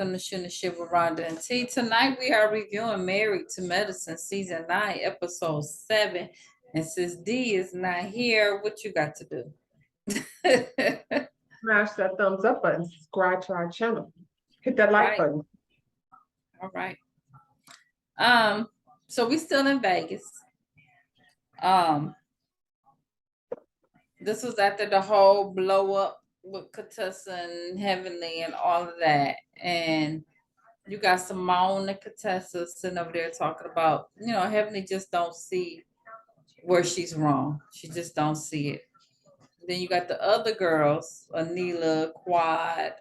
Welcome to Shooting the Shit with Rhonda and T. Tonight we are reviewing Married to Medicine Season 9, Episode 7. And since D is not here, what you got to do? Smash that thumbs up button, subscribe to our channel, hit that like button. All right. So we still in Vegas. This was after the whole blow up with Contessa and Heavenly and all of that. And you got Simone and Contessa sitting over there talking about, Heavenly just don't see where she's wrong. She just don't see it. Then you got the other girls, Anila, Quad,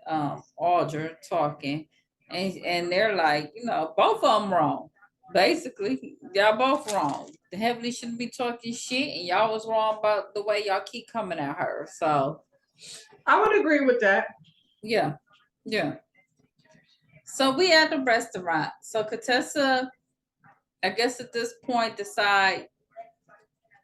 Audra talking, and they're like, both of them wrong. Basically, y'all both wrong. The Heavenly shouldn't be talking shit, and y'all was wrong about the way y'all keep coming at her. So I would agree with that. Yeah. So we at the restaurant. So Contessa, I guess at this point, decide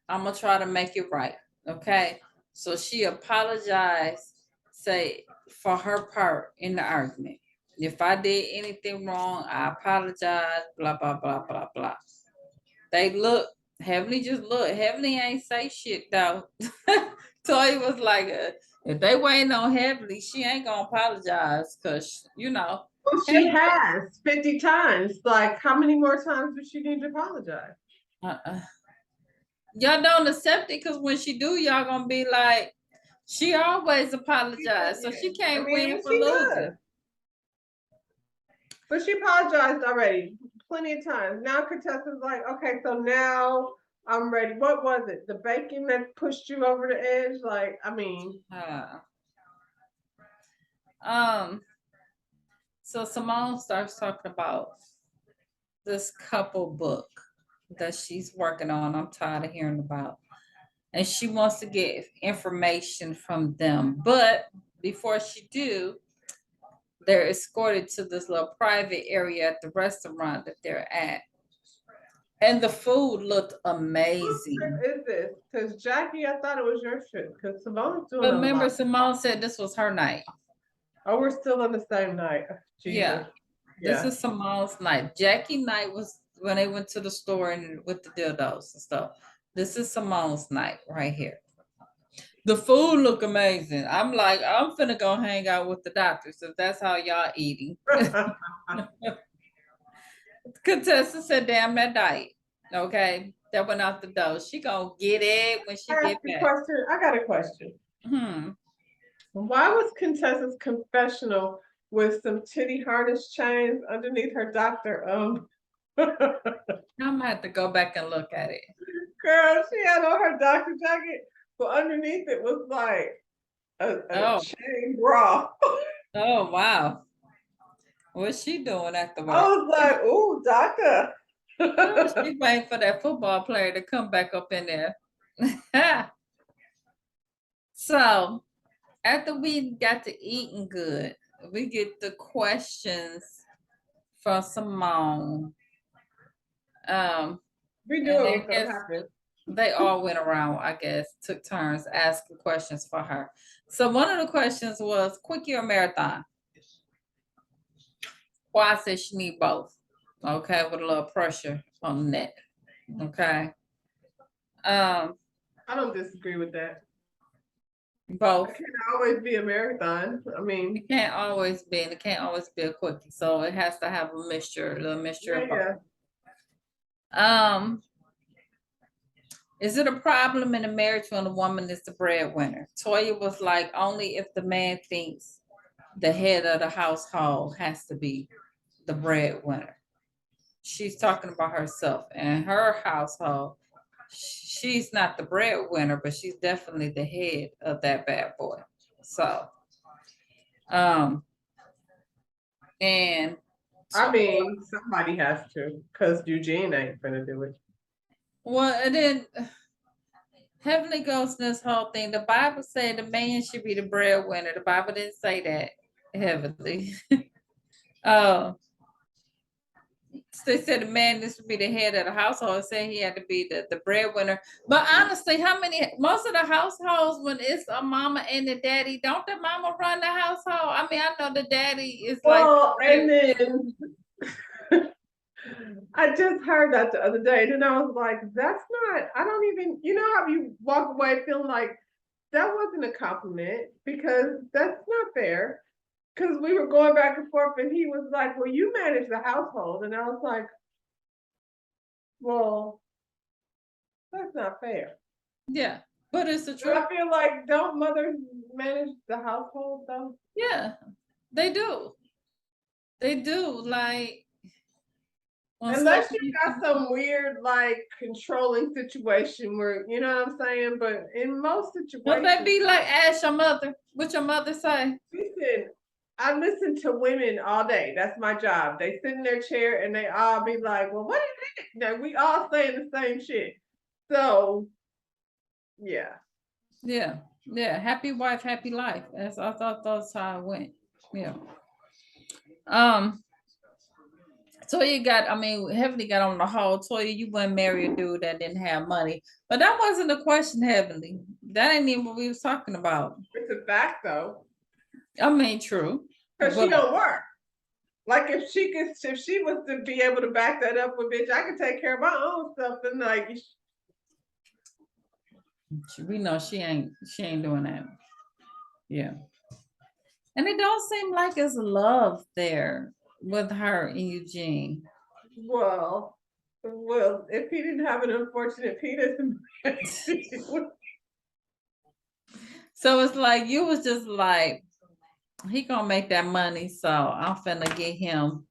I'm gonna try to make it right. Okay. So she apologized, say, for her part in the argument. If I did anything wrong, I apologize, blah, blah, blah, blah, blah. They look, Heavenly just look. Heavenly ain't say shit though. Toy was like, if they waiting on Heavenly, she ain't gonna apologize because, Well, she has 50 times. Like, how many more times does she need to apologize? Y'all don't accept it because when she do, y'all gonna be like, she always apologized, so she can't win for losing. But she apologized already plenty of times. Now Contessa's like, okay, so now I'm ready. What was it? The bacon that pushed you over the edge? Like, I mean. So Simone starts talking about this couple book that she's working on. I'm tired of hearing about. And she wants to get information from them. But before she do, they're escorted to this little private area at the restaurant that they're at. And the food looked amazing. What is this? Because Jackie, I thought it was your shit. Because Simone's doing But remember, Simone said this was her night. Oh, we're still on the same night. Jesus. Yeah. This is Simone's night. Jackie night was when they went to the store and with the dildos and stuff. This is Simone's night right here. The food look amazing. I'm like, I'm finna go hang out with the doctors if that's how y'all eating. Contessa said, damn that diet. Okay. That went out the door. She gonna get it when she get back. I got a question. Why was Contessa's confessional with some titty harness chains underneath her doctor? I'm gonna have to go back and look at it. Girl, she had on her doctor jacket, but underneath it was like a chain bra. Oh wow. What's she doing at the work? I was like, ooh, doctor. She's waiting for that football player to come back up in there. So after we got to eating good, we get the questions from Simone. We knew it was gonna happen. They all went around, I guess, took turns asking questions for her. So one of the questions was quickie or marathon. Why I said she need both. Okay, with a little pressure on the neck. Okay. I don't disagree with that. Both. It can't always be a marathon. I mean, it can't always be, and it can't always be a quickie. So it has to have a little mixture of both. Is it a problem in a marriage when a woman is the breadwinner? Toya was like, only if the man thinks the head of the household has to be the breadwinner. She's talking about herself and her household. She's not the breadwinner, but she's definitely the head of that bad boy. So, and I mean, somebody has to, because Eugene ain't gonna do it. Well, and then Heavenly goes in this whole thing. The Bible said the man should be the breadwinner. The Bible didn't say that, Heavenly. They said the man needs to be the head of the household, saying he had to be the breadwinner. But honestly, how many, most of the households, when it's a mama and the daddy, don't the mama run the household? I mean, I know the daddy is like the Well, and breadwinner. then I just heard that the other day, and I was like, that's not, I don't even, you know how you walk away feeling like that wasn't a compliment because that's not fair. Because we were going back and forth, and he was like, well, you manage the household. And I was like, well, that's not fair. Yeah, but it's the But truth. I feel like, don't mothers manage the household though? Yeah, they do. They do. Like on Unless certain you got people. some weird, like, controlling situation where, you know what I'm saying? But in most Don't they situations, be like, ask your mother? What your mother say? listen, I listen to women all day. That's my job. They sit in their chair and they all be like, well, what is it? Now, we all saying the same shit. So, yeah. Yeah, yeah. Happy wife, happy life. That's I thought that's how it went. Yeah. Um. Toya got, I mean, Heavenly got on the whole. Toya, you wouldn't marry a dude that didn't have money. But that wasn't the question, Heavenly. That ain't even what we was talking about. It's a fact though. I mean, true. Because she But don't work. Like if she was to be able to back that up with bitch, I could take care of my own stuff and like we know she ain't doing that. Yeah. And it don't seem like it's love there with her and Eugene. well, well, if he didn't have an unfortunate penis, So it's like you was just like, he gonna make that money, so I'm finna get him.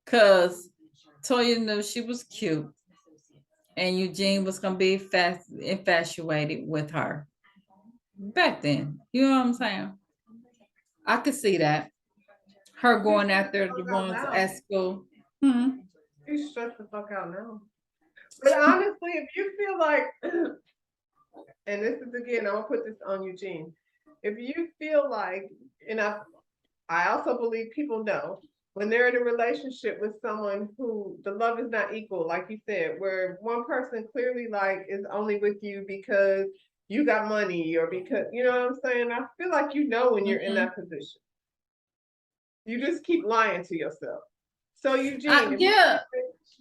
Cause Toya knew she was cute, and Eugene was gonna be fast infatuated with her back then. You know what I'm saying? I could see that. Her he's going stressed the after the fuck out ones now. at school. Hmm. He's stressed the fuck out now. But honestly, if you feel like, and this is again, I'm gonna put this on Eugene. If you feel like, and I also believe people know when they're in a relationship with someone who the love is not equal, like you said, where one person clearly like is only with you because you got money or because you know what I'm saying. I feel like you know when you're in Hmm. that position. You just keep lying to yourself. So Eugene, if Yeah,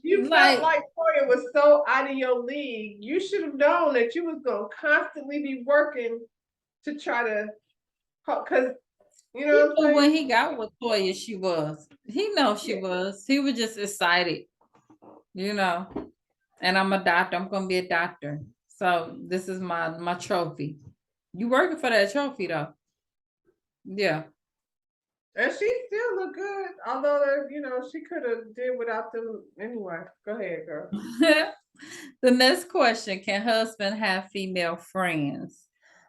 you felt like like Toya was so out of your league, you should have known that you was gonna constantly be working to try to, because you know he what I'm knew saying. when he got with Toya, she was. He know she Yeah. was. He was just excited, you know. And I'm a doctor. I'm gonna be a doctor. So this is my trophy. You working for that trophy though? Yeah. And she still look good, although you know she could have did without them anyway. Go ahead, girl. The next question: can husband have female friends?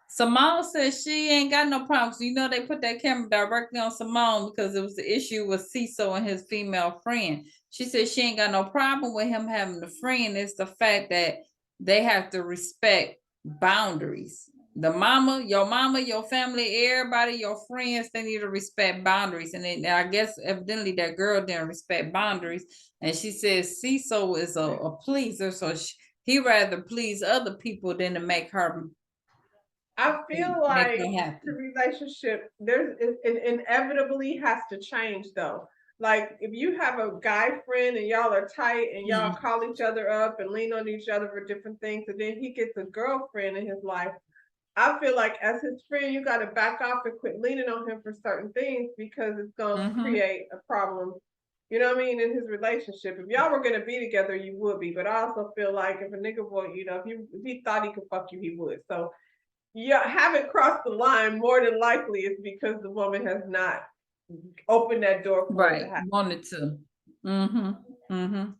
Simone says she ain't got no problems. You know, they put that camera directly on Simone because it was the issue with Cecil and his female friend. She said she ain't got no problem with him having a friend. It's the fact that they have to respect boundaries. The mama, your family, everybody, your friends, they need to respect boundaries. And then I guess evidently that girl didn't respect boundaries. And she says Cecil is a pleaser, so he rather please other people than to make her I feel make like her the happy. relationship it inevitably has to change though. Like if you have a guy friend and y'all are tight and y'all Mm-hmm. call each other up and lean on each other for different things, and then he gets a girlfriend in his life. I feel like as his friend, you got to back off and quit leaning on him for certain things because it's gonna Mm-hmm. create a problem. You know what I mean in his relationship. If y'all were gonna be together, you would be. But I also feel like if a nigga would, you know, if he thought he could fuck you, he would. So yeah, haven't crossed the line more than likely is because the woman has not opened that door for it to Right. happen. Wanted to. Mm-hmm. Mm-hmm.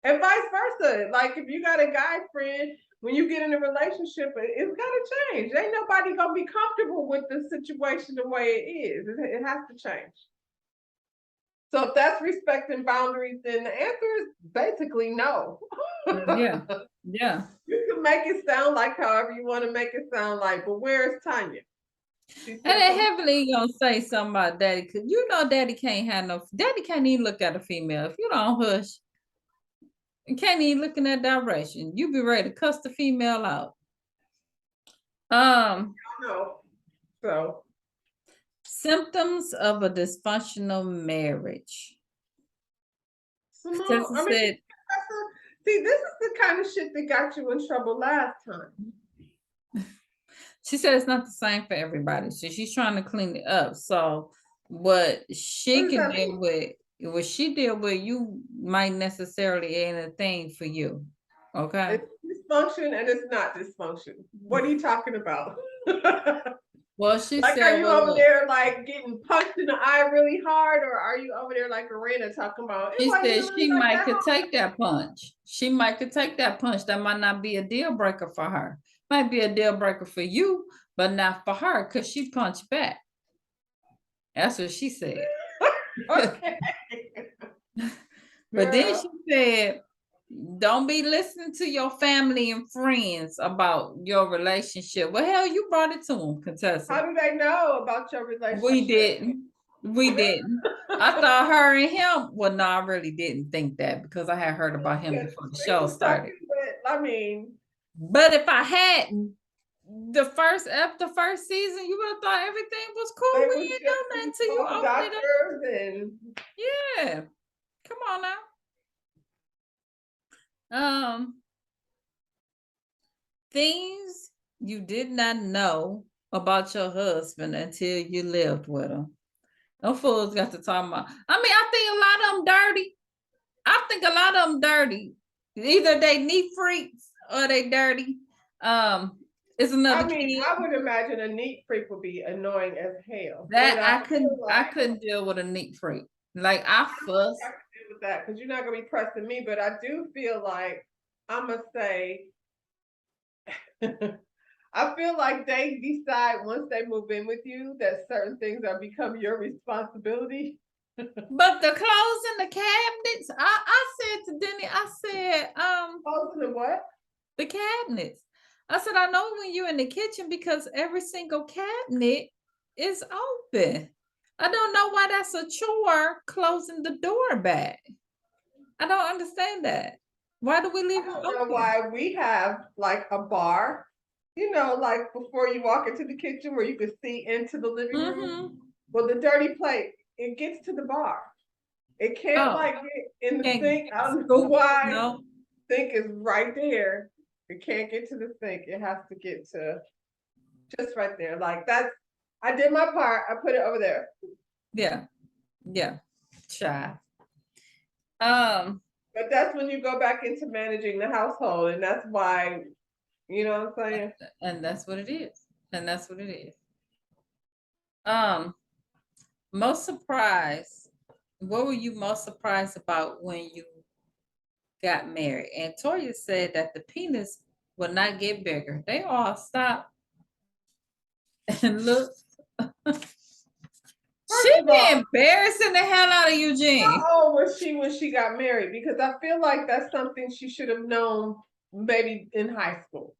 And vice versa. Like if you got a guy friend, when you get in a relationship, it's gotta change. Ain't nobody gonna be comfortable with the situation the way it is. It has to change. So if that's respecting boundaries, then the answer is basically no. Yeah. Yeah. You can make it sound like however you want to make it sound like, but where is Tanya? She And said then something. Heavenly gonna say something about daddy, cause you know daddy can't even look at a female. If you don't hush, you can't even look in that direction. You be ready to cuss the female out. Um, No. So Symptoms of a dysfunctional marriage. Simone, Tessa I mean, said, see, this is the kind of shit that got you in trouble last time. she said it's not the same for everybody. So she's trying to clean it up. So what What she does can that deal mean? with, what she deal with, you might necessarily ain't a thing for you. Okay. It's dysfunction and it's not dysfunction. What are you talking about? Well, she Like, are said, you well, over look, there like getting punched in the eye really hard, or are you over there like Arena talking about it she wasn't said really she like might that could hard? take that punch. She might could take that punch. That might not be a deal breaker for her. Might be a deal breaker for you, but not for her because she punched back. That's what she said. Okay, But then girl. she said, don't be listening to your family and friends about your relationship. Well, hell, you brought it to them, Contessa. How do they know about your We relationship? didn't. We didn't. I thought her and him, well, no, I really didn't think that because I had heard about him Because before the they show was started. talking with, I mean, But if I hadn't, after the first season, you would have thought everything was cool. they We was didn't just know nothing until you both opened it up. doctors and Yeah. Come on now. Things you did not know about your husband until you lived with him. No fools got to talk about. I mean, I think a lot of them dirty. I think a lot of them dirty. Either they neat freaks or they dirty. Um, it's another I mean, kid I would imagine a neat freak would be annoying as hell. But that I feel I like couldn't deal with a neat freak. Like I I fuss. can deal with that because you're not gonna be pressing me, but I do feel like I'm gonna say I feel like they decide once they move in with you that certain things are become your responsibility. But the clothes in the cabinets, I said to Denny, I said, Closing and what? the cabinets. I said, I know when you're in the kitchen because every single cabinet is open. I don't know why that's a chore closing the door back. I don't understand that. Why do we I leave them don't know open? why we have like a bar, like before you walk into the kitchen where you can see into the living room. Mm-hmm. Well, the dirty plate, it gets to the bar. It can't Oh, like get in the can't sink. I don't know scoop. why. No. Sink is right there. It can't get to the sink. It has to get to just right there. Like that's I did my part. I put it over there. Yeah. Yeah. Shy. Um, But that's when you go back into managing the household, and that's why, you know what I'm saying? and that's what it is. And that's what it is. Um, most surprised. What were you most surprised about when you got married? And Toya said that the penis will not get bigger. They all stopped and look. She First of be all, embarrassing the hell out of Eugene. how old was she when she got married? Because I feel like that's something she should have known maybe in high school.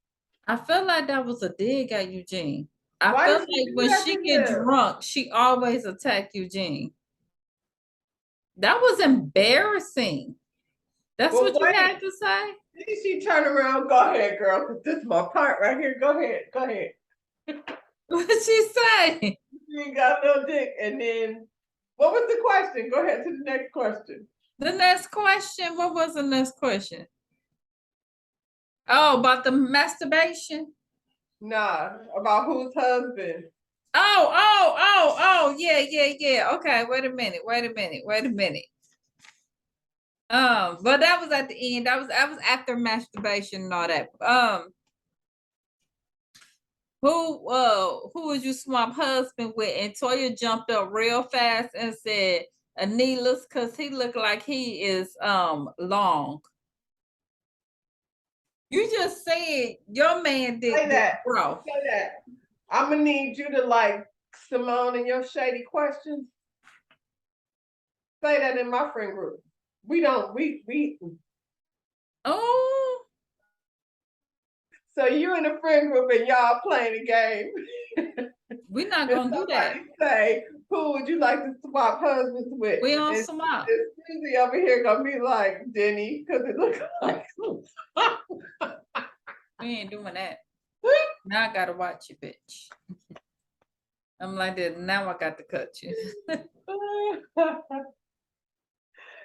I feel like that was a dig at Eugene. I Why feel did she like do when that she to get him? drunk, she always attack Eugene. That was embarrassing. That's Well, what you wait. had to say? Did she turn around? Go ahead, girl, because this is my part right here. Go ahead. Go ahead. What she say? You ain't got no dick. And then, what was the question? Go ahead to the next question. The next question. What was the next question? Oh, about the masturbation. Nah, about whose husband. Oh, yeah, yeah, yeah. Okay, wait a minute. But that was at the end. That was after masturbation and all that. Who would you swap husband with? And Toya jumped up real fast and said Anelas, because he looked like he is long. You just said your man Say did that. bro. Say that. I'm gonna need you to like Simone and your shady questions. Say that in my friend group. We don't. We. Oh, So you in the friend group and y'all playing a game. We're not And gonna do that. somebody say, who would you like to swap husbands with? We on And swap. Susie over here gonna be like, Denny, because it looks like We ain't doing that. Now I gotta watch you, bitch. I'm like that. Now I got to cut you.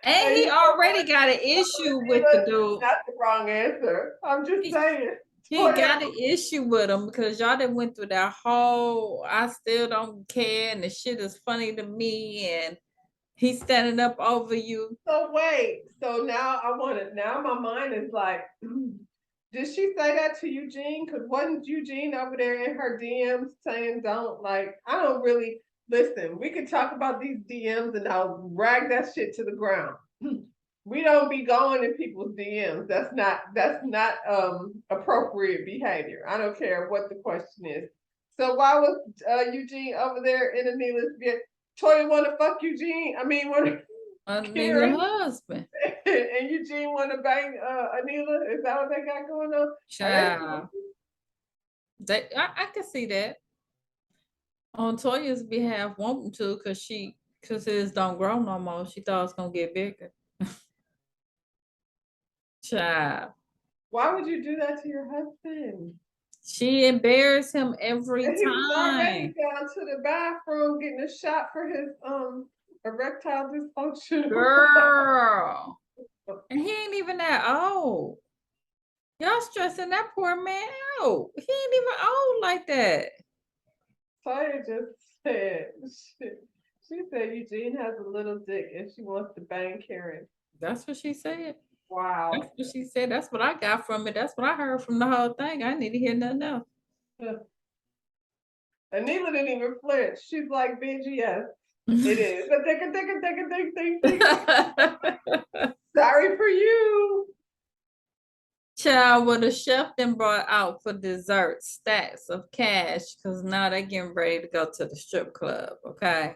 And And he you know already got an issue with the dude. that's the wrong answer. I'm just saying. He got an issue with him because y'all done went through that whole I still don't care and the shit is funny to me and he's standing up over you. So wait, so now I want to, now my mind is like, did she say that to Eugene? Because wasn't Eugene over there in her DMs saying don't, like, I don't really, listen, we could talk about these DMs and I'll rag that shit to the ground. We don't be going in people's DMs. That's not appropriate behavior. I don't care what the question is. So why was Eugene over there in Anila's bed? Toya want to fuck Eugene. I mean, want Anila Karen husband. and Eugene want to bang Anila. Is that what they got going on? Child. I can see that. On Toya's behalf, wanting to, cause his don't grow no more. She thought it's gonna get bigger. Child. Why would you do that to your husband? She embarrassed him every And he was already time. down to the bathroom getting a shot for his erectile dysfunction. Girl. And he ain't even that old. Y'all stressing that poor man out. He ain't even old like that. Toya just said, she said Eugene has a little dick and she wants to bang Karen. That's what she said. Wow. That's what she said. That's what I got from it. That's what I heard from the whole thing. I need to hear nothing else. Anila didn't even flinch. She's like, bitch, yes, it is. Sorry for you. Child, what the chef then brought out for dessert stacks of cash because now they getting ready to go to the strip club. Okay.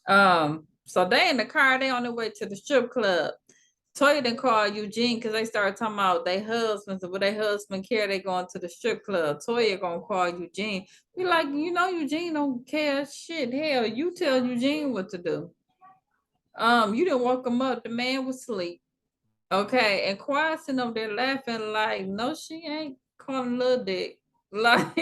So they in the car, they on their way to the strip club. Toya didn't call Eugene because they started talking about their husbands and what their husband care they going to the strip club. Toya gonna call Eugene. We like, Eugene don't care shit. Hell, you tell Eugene what to do. You didn't woke him up. The man was asleep. Okay, and Quiet sitting up there laughing like, no, she ain't calling little dick. Like,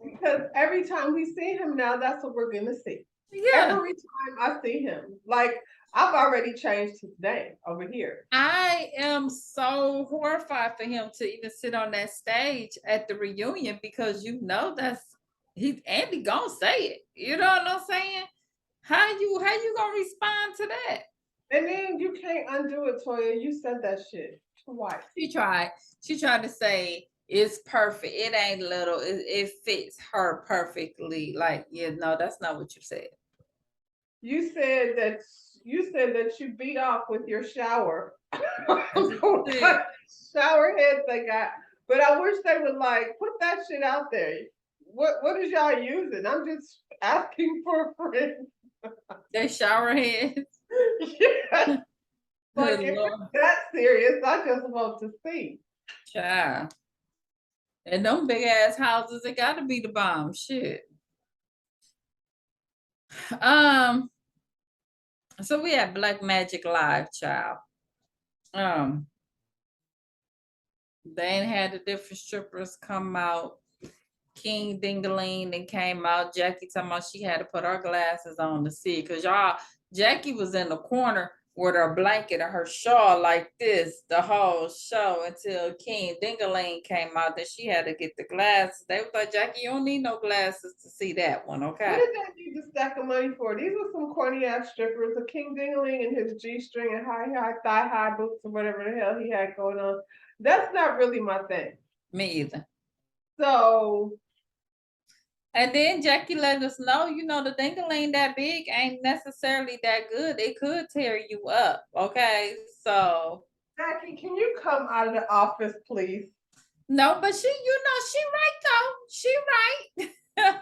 Because every time we see him now, that's what we're gonna see. yeah. Every time I see him, like I've already changed his name over here. I am so horrified for him to even sit on that stage at the reunion because that's Andy gonna say it. You know what I'm saying? How you gonna respond to that? And then you can't undo it, Toya. You said that shit twice. She tried to say it's perfect. It ain't little. It fits her perfectly. Like, yeah, no, that's not what you said. You said that you beat off with your shower. Said. Shower heads they got. But I wish they would like put that shit out there. What is y'all using? I'm just asking for a friend. They shower heads. Yeah. Like if Lord. it's that serious, I just want to see. Child. And them big ass houses, it gotta be the bomb. Shit. So we had Black Magic Live, child. They ain't had the different strippers come out. King Dingaling then came out. Jackie talking about she had to put her glasses on to see because Jackie was in the corner with her blanket or her shawl like this the whole show until King Dingaling came out. Then she had to get the glasses. They was like, Jackie, you don't need no glasses to see that one, okay? What did they need the stack of money for? These were some corny ass strippers. A King Dingaling and his G string and thigh high boots or whatever the hell he had going on. That's not really my thing. Me either. So. And then Jackie let us know, the dingaling that big ain't necessarily that good. It could tear you up. Okay. So. Jackie, can you come out of the office, please? No, but she right though. She right.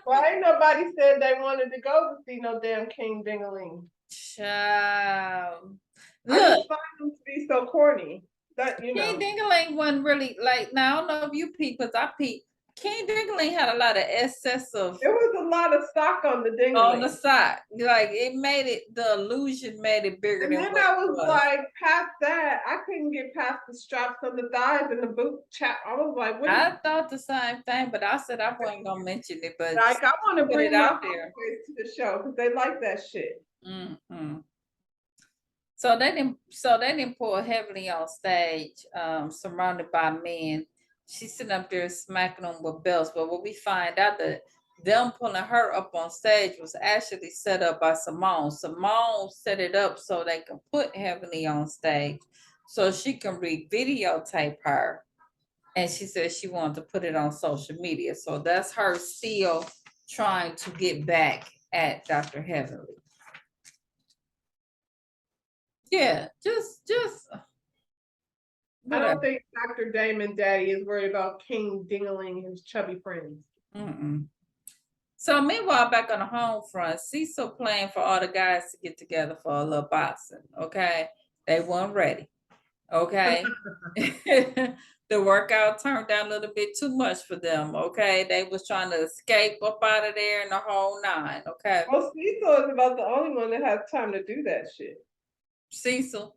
Well, ain't nobody said they wanted to go to see no damn King Dingaling. Child. Look, I just find them to be so corny. That King Dingaling wasn't really like. Now I don't know if you peep, because I peep. King Dingling had a lot of excessive It was a lot of stock on the on the dingling. side. Like it made it, the illusion made it bigger And than then what I it was was. like, past that, I couldn't get past the straps on the thighs and the boot chap. I was like, what is I thought the same thing, but I said I wasn't gonna mention it, but like? I want to put it bring my out there. homeboys to the show because they like that shit. Mm-hmm. So they didn't pull heavily on stage, surrounded by men. She's sitting up there smacking them with belts. But what we find out that them pulling her up on stage was actually set up by Simone. Simone set it up so they can put Heavenly on stage so she can videotape her. And she said she wanted to put it on social media. So that's her still trying to get back at Dr. Heavenly. Yeah, just I whatever. don't think Dr. Damon Daddy is worried about King Dingling his chubby friends. Mm-mm. So meanwhile, back on the home front, Cecil planned for all the guys to get together for a little boxing. Okay, they weren't ready. Okay, the workout turned out a little bit too much for them. Okay, they was trying to escape up out of there and the whole nine. Okay, Well, Cecil is about the only one that has time to do that shit. Cecil.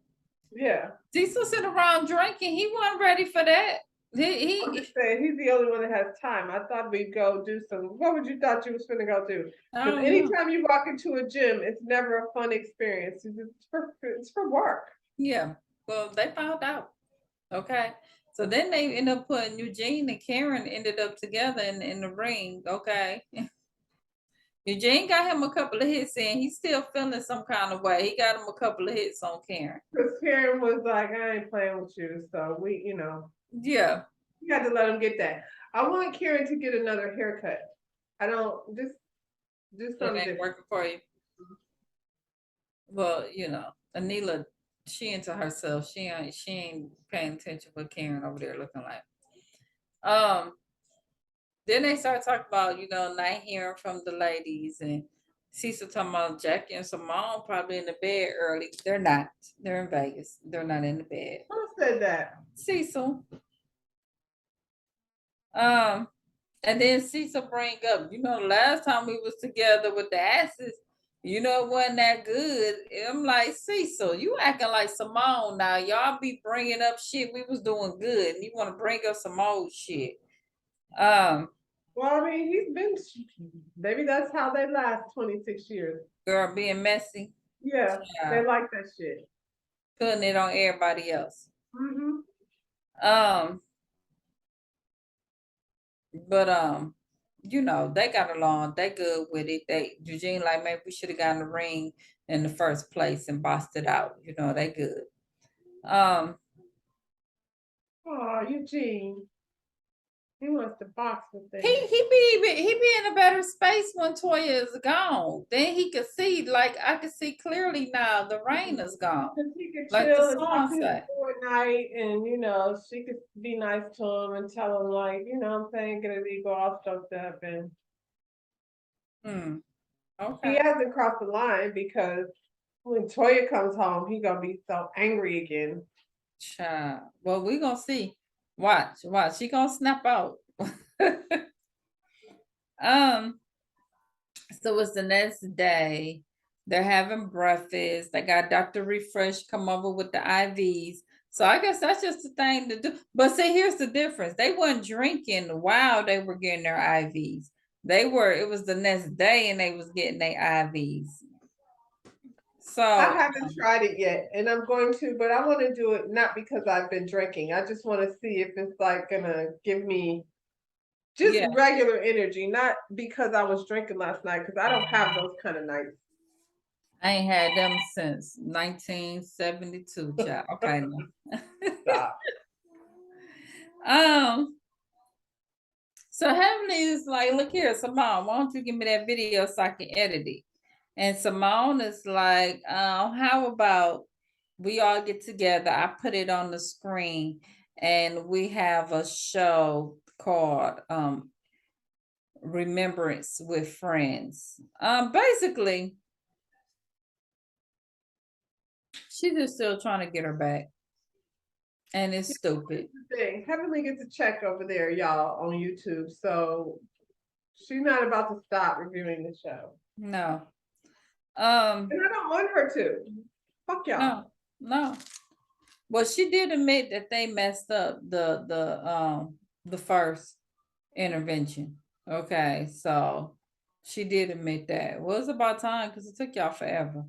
Yeah. Cecil sitting around drinking. He wasn't ready for that. I'm He just saying he's the only one that has time. I thought we'd go do some. What would you thought you was finna go do? I Because don't know. anytime you walk into a gym, it's never a fun experience. It's for work. Yeah. Well, they found out. Okay. So then they end up putting Eugene and Karen ended up together in the ring. Okay. Eugene got him a couple of hits in. He's still feeling some kind of way. He got him a couple of hits on Karen. Because Karen was like, I ain't playing with you. So Yeah. you had to let him get that. I want Karen to get another haircut. I don't just do It something ain't different. working for you. Well, Anila, she into herself. She ain't paying attention what Karen over there looking like. Um, then they start talking about, not hearing from the ladies and Cecil talking about Jackie and Simone probably in the bed early. They're not. They're in Vegas. They're not in the bed. Who said that? Cecil. Um, and then Cecil bring up, the last time we was together with the asses, it wasn't that good. I'm like, Cecil, you acting like Simone now. Y'all be bringing up shit we was doing good, and you want to bring up some old shit. Um, Well, I mean, he's been. Maybe that's how they last 26 years. Girl being messy, Yeah, they uh, like that shit. putting it on everybody else. Mm-hmm. Um, but they got along. They good with it. Eugene like maybe we should have gotten the ring in the first place and bossed it out. They good. Um, Oh, Eugene. He wants to box with he them. he be in a better space when Toya is gone. Then he could see, like I can see clearly now the rain is gone. Because he could Like the chill and talk song to his said. boy at night, and she could be nice to him and tell him, like, what I'm saying, get his ego all stoked up. And he Okay. hasn't crossed the line because when Toya comes home, he gonna be so angry again. Child. Well, we gonna see. Watch. She gonna snap out. um. So it's the next day. They're having breakfast. They got Dr. Refresh come over with the IVs. So I guess that's just the thing to do. But see, here's the difference. They weren't drinking while they were getting their IVs. It was the next day and they was getting their IVs. I So haven't tried it yet, and I'm going to, but I want to do it not because I've been drinking. I just want to see if it's like gonna give me just yeah, regular energy, not because I was drinking last night, because I don't have those kind of nights. I ain't had them since 1972, child. Okay. Stop. um, so Heavenly is like, look here, Simone, why don't you give me that video so I can edit it? And Simone is like, how about we all get together? I put it on the screen and we have a show called Remembrance with Friends. Basically, she's just still trying to get her back. And it's Yeah, stupid. the thing. Heavenly gets a check over there, y'all, on YouTube. So she's not about to stop reviewing the show. No. Um, And I don't want her to. Fuck y'all. no, no. Well, she did admit that they messed up the first intervention. Okay, so she did admit that. Well, it's about time because it took y'all forever.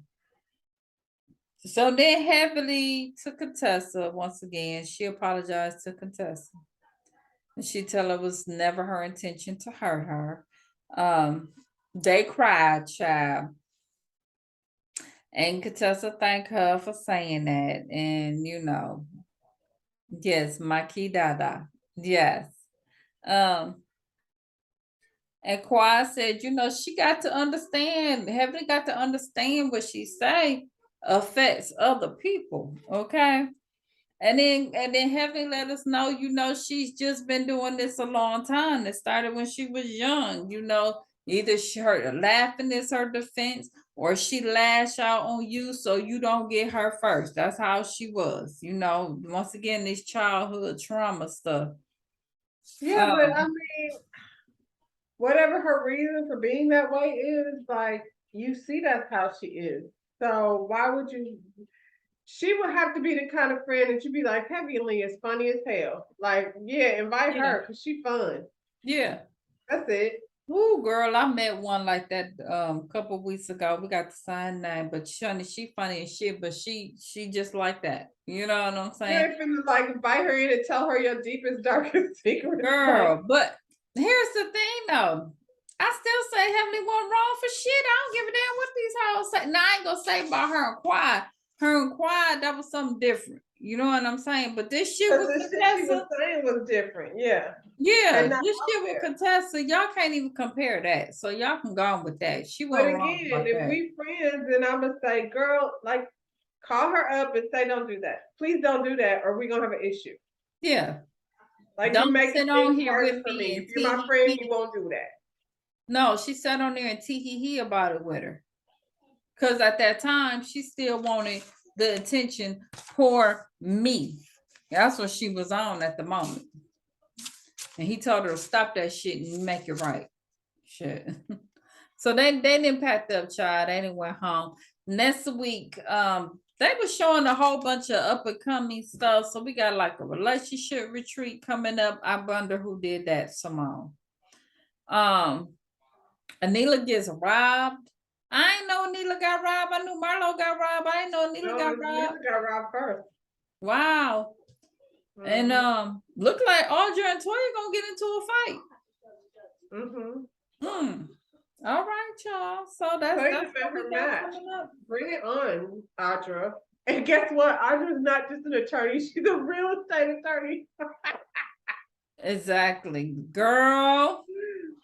So then Heavenly to Contessa once again. She apologized to Contessa. And she tell her it was never her intention to hurt her. They cried, child. And Contessa thanked her for saying that. And yes, Maki Dada. Yes. Um, and Kwai said, she got to understand, Heavenly got to understand what she say affects other people. Okay. And then Heavenly let us know, she's just been doing this a long time. It started when she was young, either her laughing is her defense or she lash out on you so you don't get her first. That's how she was, once again, this childhood trauma stuff. Yeah, but I Um, mean, whatever her reason for being that way is, like, you see that's how she is. So why would you? She would have to be the kind of friend that you'd be like, Heavenly is funny as hell. Like, yeah, invite yeah, her because she fun. yeah. That's it. Ooh, girl, I met one like that a couple of weeks ago. We got the same name, but she funny as shit, but she just like that. You know what I'm You saying? ain't finna like invite her in and tell her your deepest, darkest secrets. Like, Girl, but here's the thing though. I still say Heavenly wasn't wrong for shit. I don't give a damn what these hoes say. Now I ain't gonna say about her and Quiet. Her and Quiet, that was something different. You know what I'm saying? But this shit because with the shit she was Contessa, saying was different. Yeah. yeah, And not this out shit with there. Contessa, y'all can't even compare that. So y'all can go on with that. She But wasn't wrong again, about if that. we friends, then I'm gonna say, girl, like, call her up and say, don't do that. Please don't do that, or we're gonna have an issue. Yeah. Like, you're Don't making sit things on here worse with for me me. and If you're my tee friend, you hee. won't do that. No, she sat on there and tee hee about it with her. Because at that time, she still wanted the attention for me. That's what she was on at the moment. And he told her to stop that shit and make it right. Shit. So they didn't pack up, child. They didn't went home. Next week, they were showing a whole bunch of up and coming stuff. So we got like a relationship retreat coming up. I wonder who did that, Simone. Um, Anila gets robbed. I ain't know Anila got robbed. I knew Marlo got robbed. I didn't know Anila No, got Nina robbed. got robbed first. Wow. And Mm-hmm. look like Audra and Toya gonna get into a fight. Mm-hmm. Hmm. All right, y'all. So that's Play that's them at what we her got match. coming up. Bring it on, Audra. And guess what? Audra's not just an attorney; she's a real estate attorney. Exactly. Girl.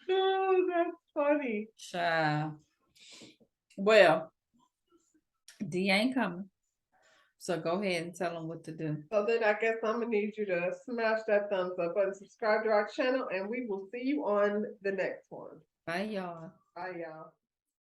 Oh, that's funny. Child. Well, D ain't coming. So go ahead and tell them what to do. So then I guess I'm gonna need you to smash that thumbs up button, subscribe to our channel, and we will see you on the next one. Bye, y'all. Bye, y'all.